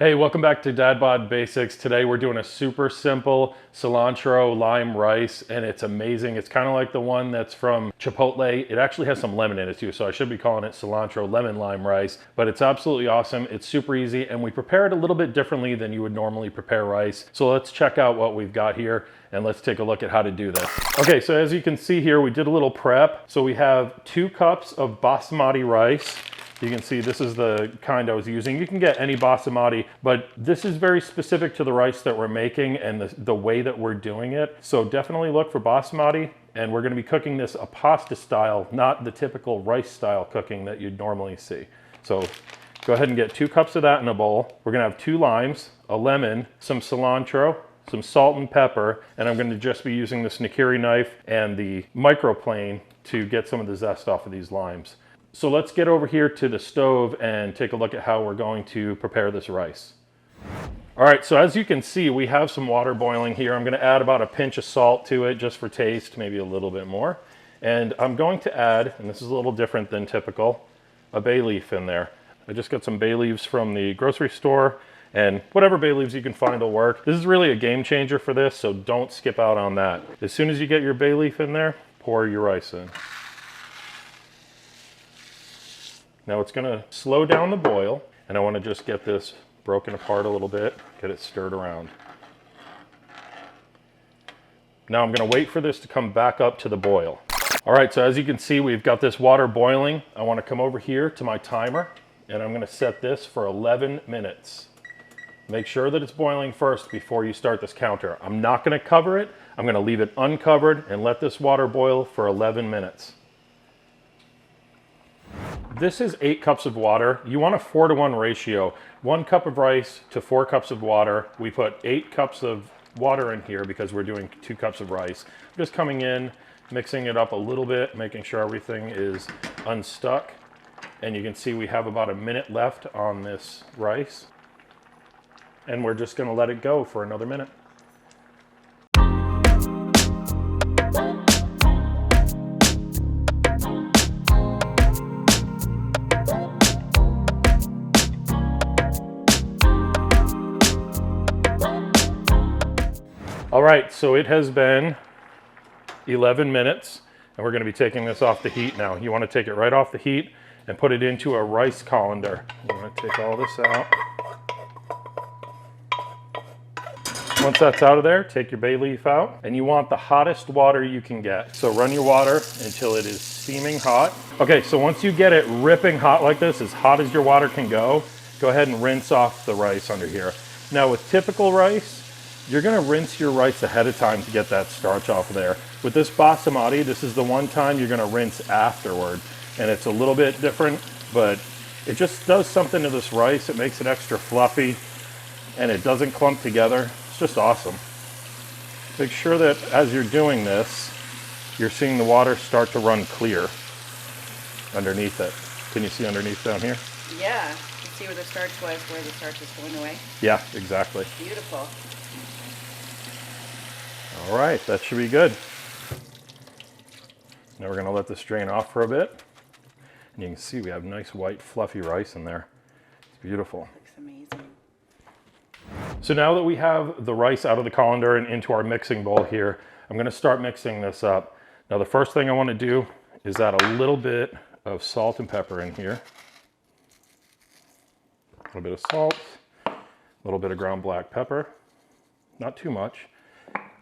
Hey, welcome back to Dad Bod Basics. Today we're doing a super simple cilantro lime rice and it's amazing. It's kind of like the one that's from Chipotle. It actually has some lemon in it too, so I should be calling it cilantro lemon lime rice, but it's absolutely awesome. It's super easy and we prepare it a little bit differently than you would normally prepare rice. So let's check out what we've got here and let's take a look at how to do this. Okay, so as you can see here, we did a little prep. So we have 2 cups of basmati rice. You can see this is the kind I was using. You can get any basmati, but this is very specific to the rice that we're making and the way that we're doing it. So definitely look for basmati, and we're gonna be cooking this a pasta style, not the typical rice style cooking that you'd normally see. So go ahead and get 2 cups of that in a bowl. We're gonna have 2 limes, a lemon, some cilantro, some salt and pepper, and I'm gonna just be using this Nakiri knife and the microplane to get some of the zest off of these limes. So let's get over here to the stove and take a look at how we're going to prepare this rice. All right, so as you can see, we have some water boiling here. I'm gonna add about a pinch of salt to it just for taste, maybe a little bit more. And I'm going to add, and this is a little different than typical, a bay leaf in there. I just got some bay leaves from the grocery store, and whatever bay leaves you can find will work. This is really a game changer for this, so don't skip out on that. As soon as you get your bay leaf in there, pour your rice in. Now it's gonna slow down the boil, and I wanna just get this broken apart a little bit, get it stirred around. Now I'm gonna wait for this to come back up to the boil. All right, so as you can see, we've got this water boiling. I wanna come over here to my timer, and I'm gonna set this for 11 minutes. Make sure that it's boiling first before you start this counter. I'm not gonna cover it. I'm gonna leave it uncovered and let this water boil for 11 minutes. This is 8 cups of water. You want a 4-to-1 ratio. 1 cup of rice to 4 cups of water. We put 8 cups of water in here because we're doing 2 cups of rice. I'm just coming in, mixing it up a little bit, making sure everything is unstuck. And you can see we have about a minute left on this rice. And we're just gonna let it go for another minute. All right, so it has been 11 minutes, and we're gonna be taking this off the heat now. You wanna take it right off the heat and put it into a rice colander. You wanna take all this out. Once that's out of there, take your bay leaf out, and you want the hottest water you can get. So run your water until it is steaming hot. Okay, so once you get it ripping hot like this, as hot as your water can go ahead and rinse off the rice under here. Now with typical rice, you're gonna rinse your rice ahead of time to get that starch off of there. With this basmati, this is the one time you're gonna rinse afterward. And it's a little bit different, but it just does something to this rice. It makes it extra fluffy and it doesn't clump together. It's just awesome. Make sure that as you're doing this, you're seeing the water start to run clear underneath it. Can you see underneath down here? Yeah, you can see where the starch was, where the starch is going away. Yeah, exactly. Beautiful. All right, that should be good. Now we're gonna let this drain off for a bit. And you can see we have nice white fluffy rice in there. It's beautiful. Looks amazing. So now that we have the rice out of the colander and into our mixing bowl here, I'm gonna start mixing this up. Now the first thing I wanna do is add a little bit of salt and pepper in here. A little bit of salt, a little bit of ground black pepper, not too much.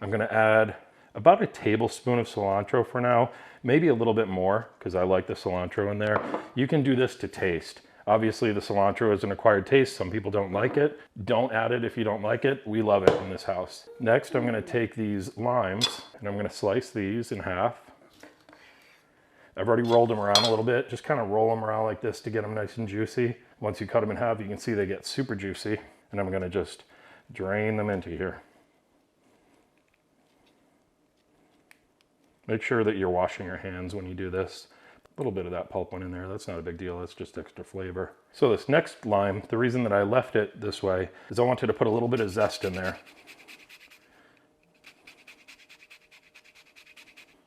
I'm gonna add about a tablespoon of cilantro for now, maybe a little bit more because I like the cilantro in there. You can do this to taste. Obviously the cilantro is an acquired taste. Some people don't like it. Don't add it if you don't like it. We love it in this house. Next, I'm gonna take these limes and I'm gonna slice these in half. I've already rolled them around a little bit. Just kind of roll them around like this to get them nice and juicy. Once you cut them in half, you can see they get super juicy. And I'm gonna just drain them into here. Make sure that you're washing your hands when you do this. A little bit of that pulp went in there. That's not a big deal. That's just extra flavor. So this next lime, the reason that I left it this way is I wanted to put a little bit of zest in there.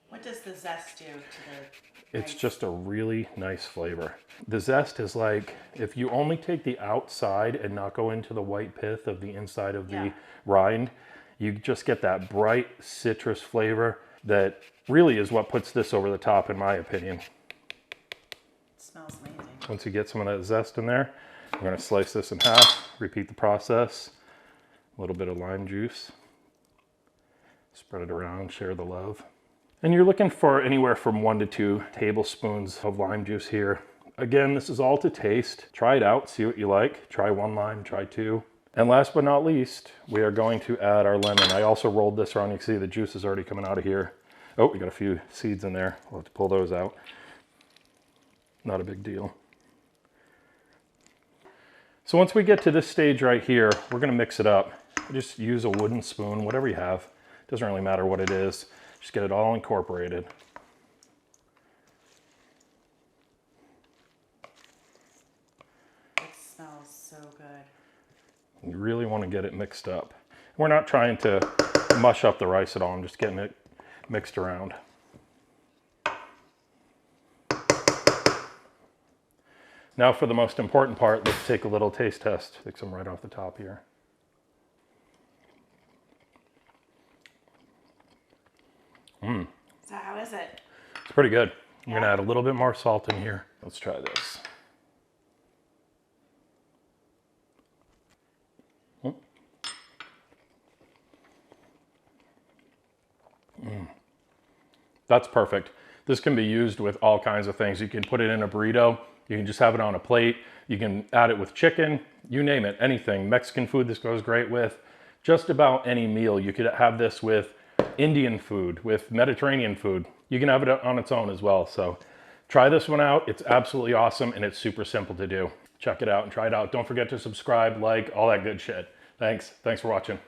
What does the zest do to the It's rice? just a really nice flavor. The zest is like, if you only take the outside and not go into the white pith of the inside of the rind, you just get that bright citrus flavor that really is what puts this over the top, in my opinion. It smells amazing. Once you get some of that zest in there, I'm gonna slice this in half, repeat the process. A little bit of lime juice. Spread it around, share the love. And you're looking for anywhere from 1 to 2 tablespoons of lime juice here. Again, this is all to taste. Try it out, see what you like. Try 1 lime, try 2. And last but not least, we are going to add our lemon. I also rolled this around. You can see the juice is already coming out of here. Oh, we got a few seeds in there. We'll have to pull those out. Not a big deal. So once we get to this stage right here, we're gonna mix it up. Just use a wooden spoon, whatever you have. Doesn't really matter what it is. Just get it all incorporated. It smells so good. You really want to get it mixed up. We're not trying to mush up the rice at all. I'm just getting it mixed around. Now for the most important part, let's take a little taste test. Take some right off the top here. So how is it? It's pretty good. I'm gonna add a little bit more salt in here. Let's try this. That's perfect. This can be used with all kinds of things. You can put it in a burrito. You can just have it on a plate. You can add it with chicken, you name it, anything. Mexican food this goes great with. Just about any meal. You could have this with Indian food, with Mediterranean food. You can have it on its own as well. So try this one out. It's absolutely awesome and it's super simple to do. Check it out and try it out. Don't forget to subscribe, like, all that good shit. Thanks for watching.